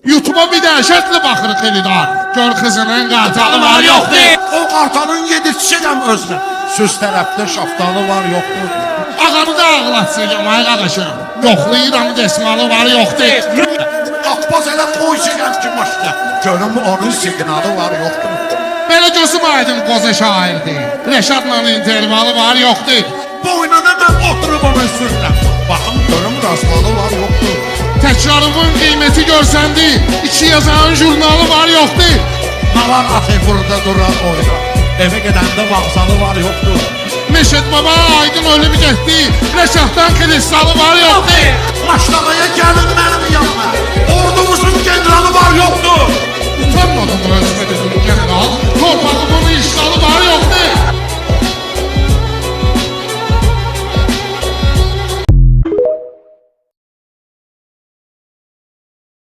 YouTube'a bir dəhşətli baxırıq Elidar. Gör qızının qartalı var yoxdur. O qartalın yedirtişirəm özünə. Söz tərəfdə şaftalı var yoxdur. Ağamı da ağlatacağım ay qardaşım. Yoxlayıram desmalı var yoxdur. Abbas elə qoyacağım ki başda. Görüm onun signalı var yoxdur. Belə gözüm aydın qoza şairdir. Rəşadla intervalı var yoxdur. Boynuna da oturub onu sürürəm. Baxın görüm rastlalı var yoxdur. Təkrarımın qiyməti görsəndi. İki yazanın jurnalı var yoxdur. Ne var axı burada duran oyna. Eve gedəndə mağzalı var yoxdur. Meşet baba aydın ölüb getdi. Rəşaddan kristalı var yoxdur. Başlamaya gəlin mənim yanıma. Ordumu